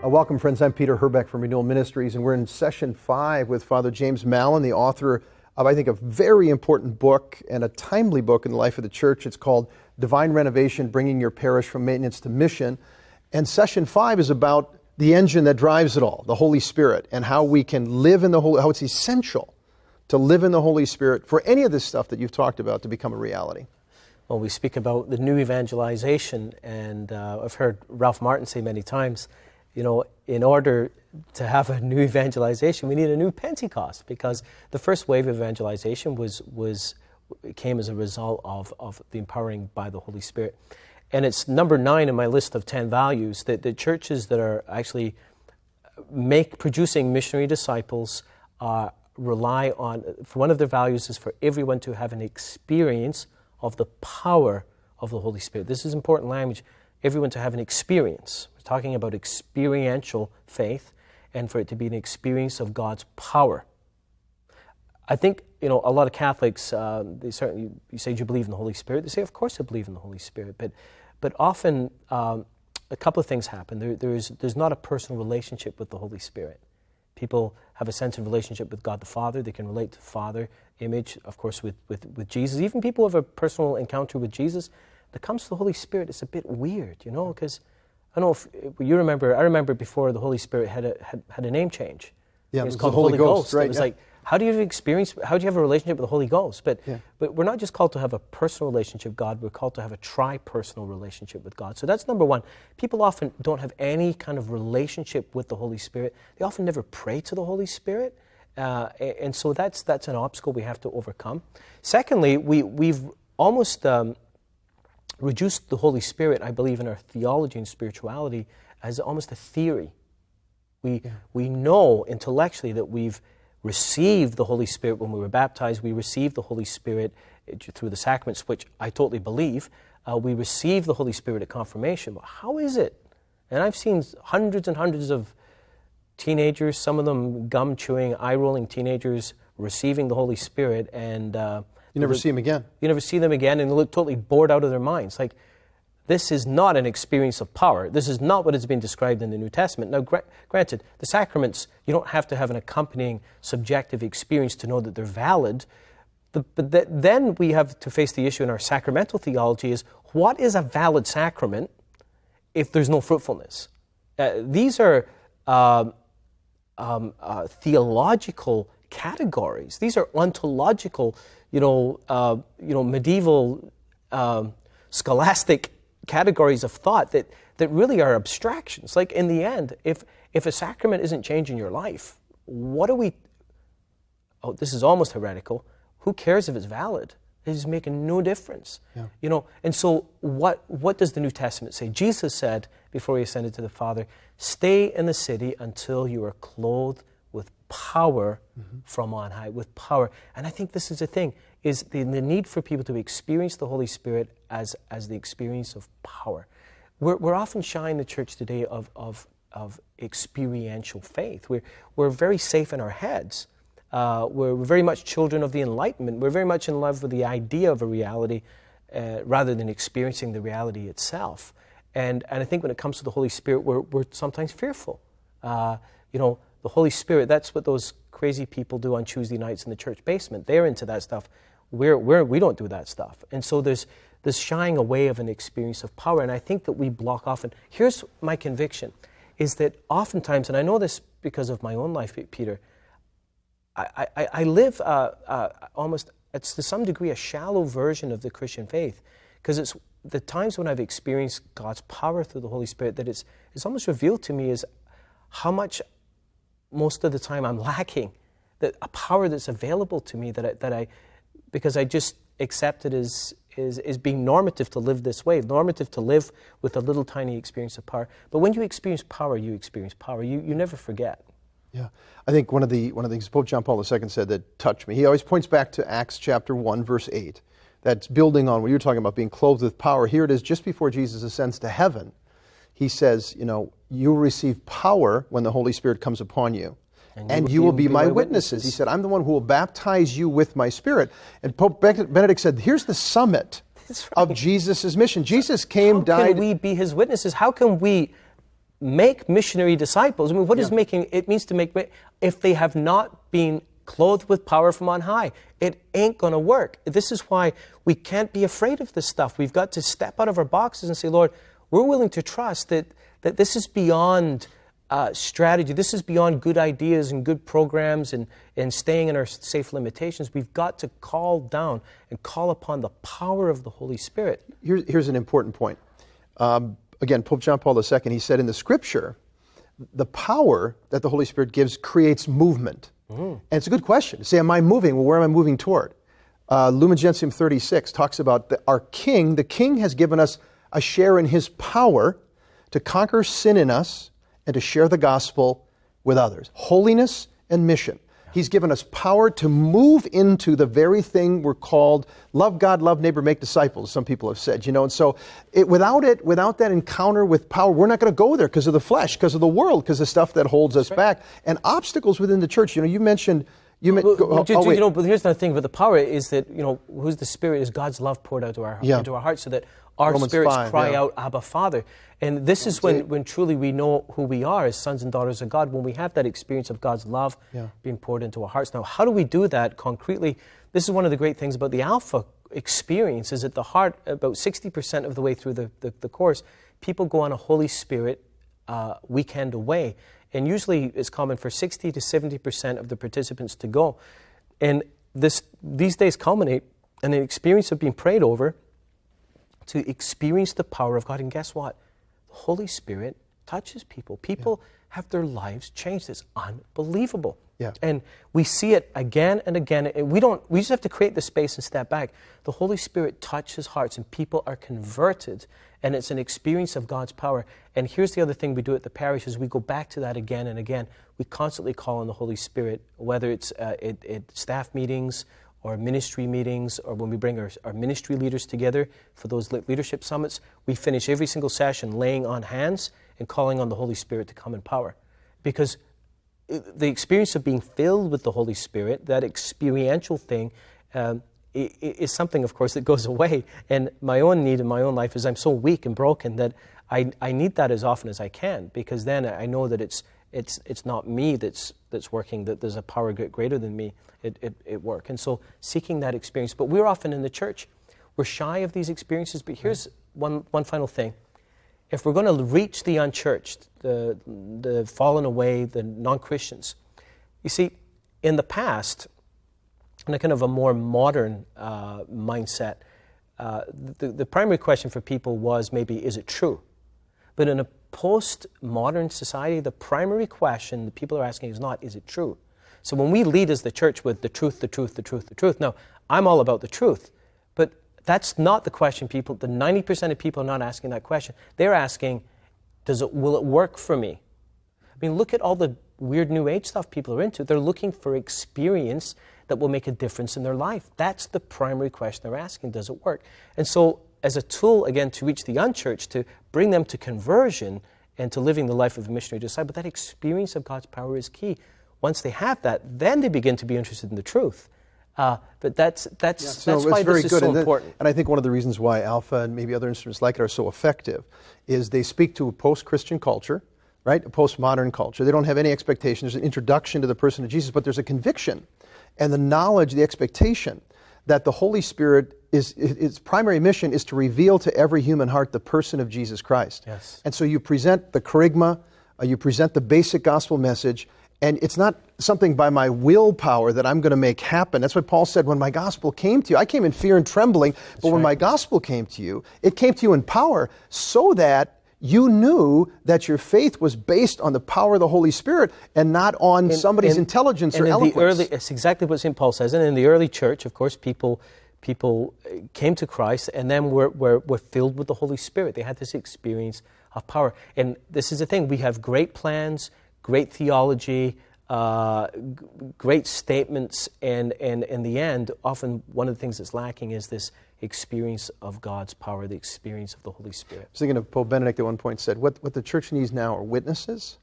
Welcome, friends. I'm Peter Herbeck from Renewal Ministries, and we're in session 5 with Father James Mallon, the author of, I think, a very important book and a timely book in the life of the church. It's called Divine Renovation, Bringing Your Parish from Maintenance to Mission. And session 5 is about the engine that drives it all, the Holy Spirit, and how we can live in the Holy, how it's essential to live in the Holy Spirit for any of this stuff that you've talked about to become a reality. Well, we speak about the new evangelization, and I've heard Ralph Martin say many times, you know, in order to have a new evangelization, we need a new Pentecost, because the first wave of evangelization came as a result of the empowering by the Holy Spirit. And it's number 9 in my list of 10 values, that the churches that are actually producing missionary disciples rely on, for one of their values is for everyone to have an experience of the power of the Holy Spirit. This is important language, everyone to have an experience. We're talking about experiential faith, and for it to be an experience of God's power. I think, you know, a lot of Catholics, they certainly, you say, do you believe in the Holy Spirit? They say, of course I believe in the Holy Spirit. But often, a couple of things happen. There's not a personal relationship with the Holy Spirit. People have a sense of relationship with God the Father. They can relate to Father image, of course, with Jesus. Even people who have a personal encounter with Jesus, when it comes to the Holy Spirit, it's a bit weird, you know, because I don't know if you remember, I remember before the Holy Spirit had a name change. Yeah, it was called the Holy Ghost. Right, it was like, how do you have a relationship with the Holy Ghost? But we're not just called to have a personal relationship with God, we're called to have a tri-personal relationship with God. So that's number 1. People often don't have any kind of relationship with the Holy Spirit. They often never pray to the Holy Spirit. And so that's an obstacle we have to overcome. Secondly, we've almost reduced the Holy Spirit, I believe, in our theology and spirituality as almost a theory. We know intellectually that we've received the Holy Spirit when we were baptized. We received the Holy Spirit through the sacraments, which I totally believe. We received the Holy Spirit at confirmation. But how is it? And I've seen hundreds and hundreds of teenagers, some of them gum-chewing, eye-rolling teenagers, receiving the Holy Spirit, and you never see them again. You never see them again, and they look totally bored out of their minds. Like, this is not an experience of power. This is not what has been described in the New Testament. Now, granted, the sacraments, you don't have to have an accompanying subjective experience to know that they're valid. But then we have to face the issue in our sacramental theology is, what is a valid sacrament if there's no fruitfulness? These are theological categories. These are ontological, medieval, scholastic categories of thought that really are abstractions. Like, in the end, if a sacrament isn't changing your life, this is almost heretical. Who cares if it's valid? It's making no difference. Yeah. And so what does the New Testament say? Jesus said, before he ascended to the Father, stay in the city until you are clothed with power from on high, with power. And I think this is the thing, is the need for people to experience the Holy Spirit as the experience of power. We're often shy in the church today of experiential faith. We're very safe in our heads. We're very much children of the Enlightenment. We're very much in love with the idea of a reality rather than experiencing the reality itself. And I think when it comes to the Holy Spirit, we're sometimes fearful. The Holy Spirit, that's what those crazy people do on Tuesday nights in the church basement. They're into that stuff. We don't do that stuff. And so there's this shying away of an experience of power. And I think that we block off. And here's my conviction, is that oftentimes, and I know this because of my own life, Peter, I live almost, it's to some degree a shallow version of the Christian faith, because it's the times when I've experienced God's power through the Holy Spirit that it's almost revealed to me is how much most of the time I'm lacking, that a power that's available to me because I just accept it as being normative to live this way, normative to live with a little tiny experience of power. But when you experience power, you experience power. You never forget. Yeah, I think one of the things Pope John Paul II said that touched me, he always points back to Acts chapter 1, verse 8. That's building on what you're talking about, being clothed with power. Here it is, just before Jesus ascends to heaven. He says, you will receive power when the Holy Spirit comes upon you. And you will be my witnesses. He said, I'm the one who will baptize you with my Spirit. And Pope Benedict said, here's the summit of Jesus' mission. Jesus came, died. How can we be his witnesses? How can we make missionary disciples. I mean, what does making, it means to make, if they have not been clothed with power from on high, it ain't going to work. This is why we can't be afraid of this stuff. We've got to step out of our boxes and say, Lord, we're willing to trust that this is beyond strategy. This is beyond good ideas and good programs and staying in our safe limitations. We've got to call down and call upon the power of the Holy Spirit. Here's an important point. Again, Pope John Paul II, he said in the Scripture, the power that the Holy Spirit gives creates movement. And it's a good question. Say, am I moving? Well, where am I moving toward? Lumen Gentium 36 talks about our King. The King has given us a share in His power to conquer sin in us and to share the gospel with others. Holiness and mission. He's given us power to move into the very thing we're called, love God, love neighbor, make disciples, some people have said, and so without that encounter with power, we're not going to go there because of the flesh, because of the world, because of stuff that holds us back, and obstacles within the church. You mentioned... but here's the thing with the power is that, who's the Spirit is God's love poured out into our hearts so that our Romans spirits 5, cry out, Abba, Father. And this is when truly we know who we are as sons and daughters of God, when we have that experience of God's love being poured into our hearts. Now, how do we do that concretely? This is one of the great things about the Alpha experience, is at the heart, about 60% of the way through the course, people go on a Holy Spirit weekend away. And usually it's common for 60 to 70% of the participants to go. And these days culminate in an experience of being prayed over to experience the power of God. And guess what? The Holy Spirit touches people. People have their lives changed. It's unbelievable. Yeah. And we see it again and again. And we just have to create the space and step back. The Holy Spirit touches hearts and people are converted. And it's an experience of God's power. And here's the other thing we do at the parish is we go back to that again and again. We constantly call on the Holy Spirit, whether it's at staff meetings or ministry meetings, or when we bring our ministry leaders together for those leadership summits. We finish every single session laying on hands and calling on the Holy Spirit to come in power. Because the experience of being filled with the Holy Spirit, that experiential thing, is something, of course, that goes away. And my own need in my own life is I'm so weak and broken that I need that as often as I can, because then I know that it's not me that's working, that there's a power greater than me at work. And so seeking that experience. But we're often in the church, we're shy of these experiences. But here's one final thing. If we're going to reach the unchurched, the fallen away, the non-Christians, you see, in the past, in a kind of a more modern mindset, the primary question for people was maybe, is it true? But in a post-modern society, the primary question that people are asking is not, is it true? So when we lead as the church with the truth, the truth, the truth, the truth, now, I'm all about the truth, but that's not the question the 90% of people are not asking that question. They're asking, will it work for me? I mean, look at all the weird New Age stuff people are into. They're looking for experience that will make a difference in their life. That's the primary question they're asking, does it work? And so, as a tool, again, to reach the unchurched, to bring them to conversion and to living the life of a missionary disciple, that experience of God's power is key. Once they have that, then they begin to be interested in the truth. But that's why this is so important. And I think one of the reasons why Alpha and maybe other instruments like it are so effective is they speak to a post-Christian culture, right? A postmodern culture. They don't have any expectation. There's an introduction to the person of Jesus, but there's a conviction and the knowledge, the expectation that the Holy Spirit, its primary mission is to reveal to every human heart the person of Jesus Christ. Yes. And so you present the kerygma, you present the basic gospel message, and it's not something by my willpower that I'm going to make happen. That's what Paul said, when my gospel came to you. I came in fear and trembling, but when my gospel came to you, it came to you in power so that you knew that your faith was based on the power of the Holy Spirit and not on somebody's intelligence or eloquence. It's exactly what St. Paul says. And in the early church, of course, people came to Christ and then were filled with the Holy Spirit. They had this experience of power. And this is the thing. We have great plans, great theology, great statements, and in the end, often one of the things that's lacking is this experience of God's power, the experience of the Holy Spirit. I was thinking of Pope Benedict at one point said, what the church needs now are witnesses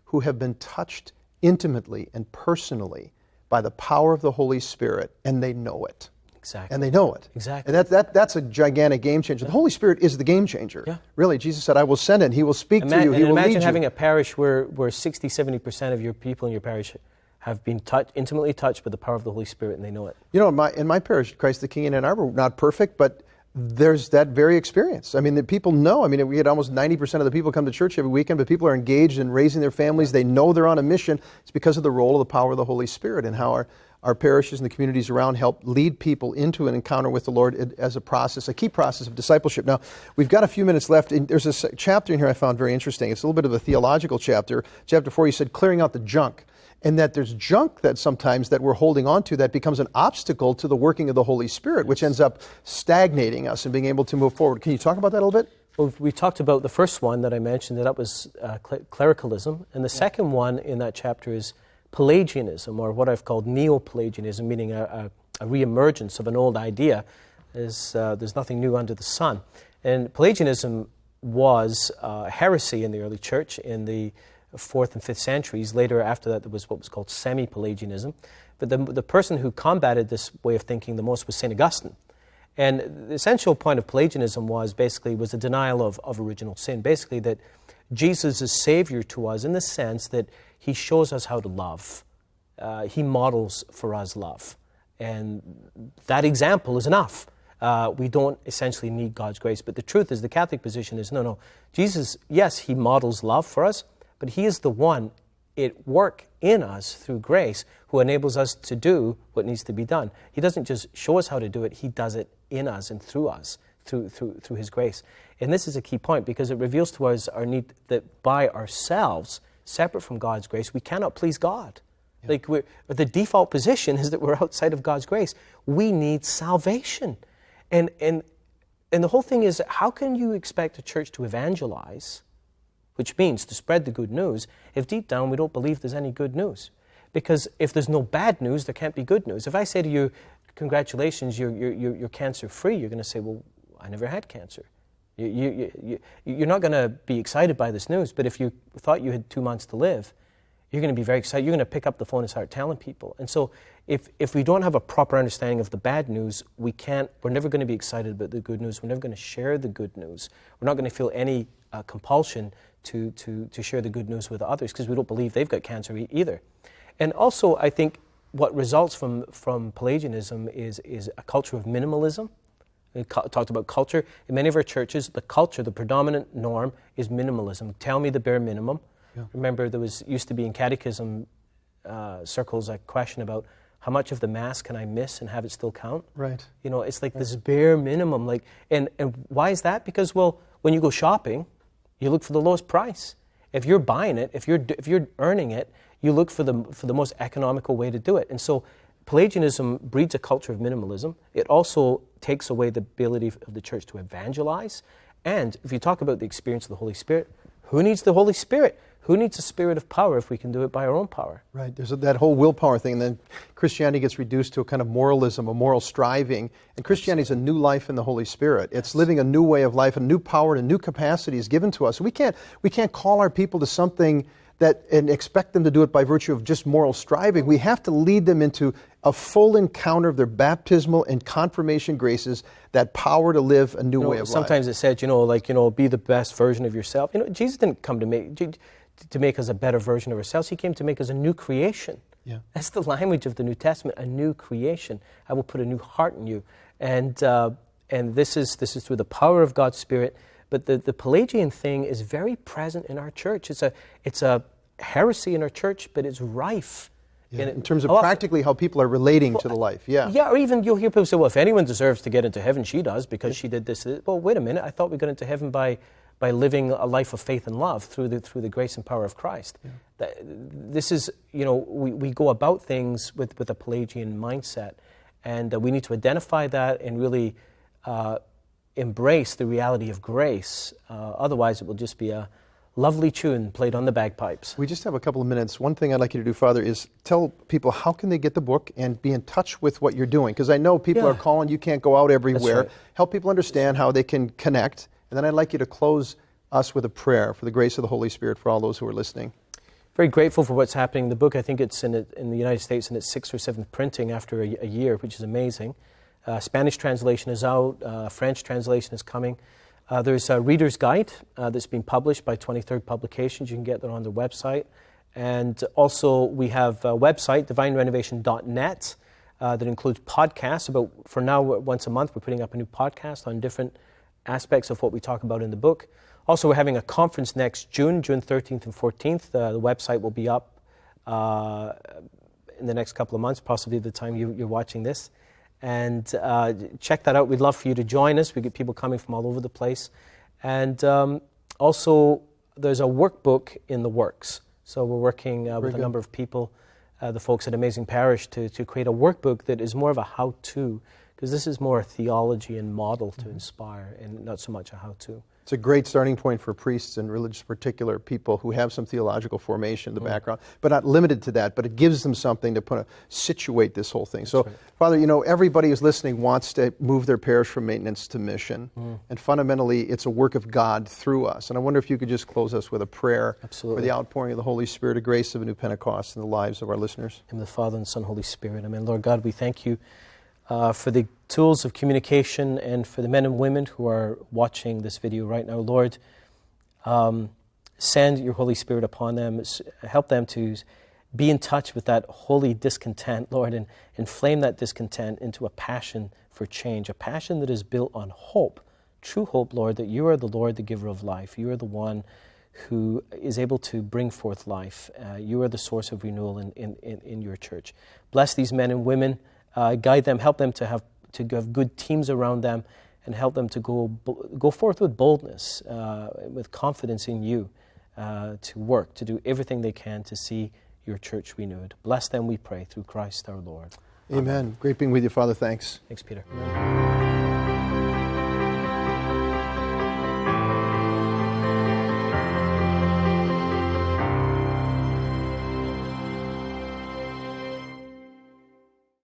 who have been touched intimately and personally by the power of the Holy Spirit, and they know it. Exactly. And they know it. Exactly. And that's a gigantic game changer. The Holy Spirit is the game changer. Yeah. Really, Jesus said, I will send it, and He will speak to you, He will lead you. Imagine having a parish where 60, 70% of your people in your parish have been intimately touched by the power of the Holy Spirit, and they know it. You know, in my parish, Christ the King in Ann Arbor, not perfect, but there's that very experience. I mean, the people know. I mean, we had almost 90% of the people come to church every weekend, but people are engaged in raising their families. They know they're on a mission. It's because of the role of the power of the Holy Spirit and how our parishes and the communities around help lead people into an encounter with the Lord as a process, a key process of discipleship. Now, we've got a few minutes left. And there's a chapter in here I found very interesting. It's a little bit of a theological chapter. Chapter 4, you said, clearing out the junk. And that there's junk that sometimes that we're holding on to that becomes an obstacle to the working of the Holy Spirit, which ends up stagnating us and being able to move forward. Can you talk about that a little bit? Well, we talked about the first one that I mentioned, that was clericalism. And the second one in that chapter is Pelagianism, or what I've called neo-Pelagianism, meaning a reemergence of an old idea. There's nothing new under the sun. And Pelagianism was heresy in the early church in the 4th and 5th centuries. Later, after that, there was what was called semi-Pelagianism. But the person who combated this way of thinking the most was St. Augustine. And the essential point of Pelagianism was a denial of original sin. Basically, that Jesus is Savior to us in the sense that He shows us how to love. He models for us love. And that example is enough. We don't essentially need God's grace. But the truth is, the Catholic position is, no, Jesus, yes, He models love for us, but He is the one at work in us through grace who enables us to do what needs to be done. He doesn't just show us how to do it, He does it in us and through us, through His grace. And this is a key point because it reveals to us our need that by ourselves, separate from God's grace, we cannot please God. Yeah. Like the default position is that we're outside of God's grace. We need salvation. And the whole thing is, how can you expect a church to evangelize, which means to spread the good news, if deep down we don't believe there's any good news? Because if there's no bad news, there can't be good news. If I say to you, congratulations, you're cancer-free, you're going to say, well, I never had cancer. You're not going to be excited by this news, but if you thought you had 2 months to live, you're going to be very excited. You're going to pick up the phone and start telling people. And so if we don't have a proper understanding of the bad news, we're never going to be excited about the good news. We're never going to share the good news. We're not going to feel any compulsion to share the good news with others because we don't believe they've got cancer either. And also, I think what results from Pelagianism is a culture of minimalism. We talked about culture. In many of our churches, the predominant norm is minimalism. Tell me the bare minimum. Yeah. Remember, there used to be in catechism circles a question about how much of the Mass can I miss and have it still count? Right. You know, it's like this bare minimum. And why is that? Because, well, when you go shopping, you look for the lowest price. If you're buying it, if you're earning it, you look for the most economical way to do it. And so Pelagianism breeds a culture of minimalism. It also takes away the ability of the church to evangelize. And if you talk about the experience of the Holy Spirit, who needs the Holy Spirit? Who needs a spirit of power if we can do it by our own power? Right. There's that whole willpower thing. And then Christianity gets reduced to a kind of moralism, a moral striving. And Christianity is a new life in the Holy Spirit. It's living a new way of life, a new power and a new capacity is given to us. We can't call our people to something and expect them to do it by virtue of just moral striving. We have to lead them into a full encounter of their baptismal and confirmation graces, that power to live a new way of life. Sometimes it said, be the best version of yourself. Jesus didn't come to make us a better version of ourselves. He came to make us a new creation. Yeah. That's the language of the New Testament, a new creation. I will put a new heart in you. And this is through the power of God's Spirit. But the Pelagian thing is very present in our church. It's a heresy in our church, but it's rife. Yeah. In terms of practically how people are relating to the life. Yeah. Yeah, or even you'll hear people say, well, if anyone deserves to get into heaven, she does because she did this. Well, wait a minute. I thought we got into heaven by living a life of faith and love through the grace and power of Christ. Yeah. This is, we go about things with a Pelagian mindset, and we need to identify that and really embrace the reality of grace. Otherwise, it will just be a lovely tune played on the bagpipes. We just have a couple of minutes. One thing I'd like you to do, Father, is tell people how can they get the book and be in touch with what you're doing. Because I know people are calling, you can't go out everywhere. That's right. Help people understand how they can connect. And then I'd like you to close us with a prayer for the grace of the Holy Spirit for all those who are listening. Very grateful for what's happening. The book, I think it's in the United States in its 6th or 7th printing after a year, which is amazing. Spanish translation is out. French translation is coming. There's a reader's guide that's been published by 23rd Publications. You can get that on their website. And also we have a website, divinerenovation.net, that includes podcasts. For now, once a month, we're putting up a new podcast on different aspects of what we talk about in the book. Also, we're having a conference next June 13th and 14th. The website will be up in the next couple of months, possibly the time you're watching this. And check that out. We'd love for you to join us. We get people coming from all over the place. And also, there's a workbook in the works. So we're working with a number of people, the folks at Amazing Parish, to create a workbook that is more of a how-to, because this is more a theology and model to inspire, and not so much a how-to. It's a great starting point for priests and religious particular people who have some theological formation in the background, but not limited to that, but it gives them something to situate this whole thing. So, Father, everybody who's listening wants to move their parish from maintenance to mission, and fundamentally it's a work of God through us. And I wonder if you could just close us with a prayer for the outpouring of the Holy Spirit, a grace of a new Pentecost in the lives of our listeners. In the Father and Son, Holy Spirit. Amen. Lord God, we thank you for the tools of communication, and for the men and women who are watching this video right now. Lord, send your Holy Spirit upon them. Help them to be in touch with that holy discontent, Lord, and inflame that discontent into a passion for change, a passion that is built on hope, true hope, Lord, that you are the Lord, the giver of life. You are the one who is able to bring forth life. You are the source of renewal in your church. Bless these men and women. Guide them, help them to have good teams around them, and help them to go forth with boldness, with confidence in you, to work, to do everything they can to see your church renewed. Bless them, we pray, through Christ our Lord. Amen. Great being with you, Father. Thanks. Thanks, Peter.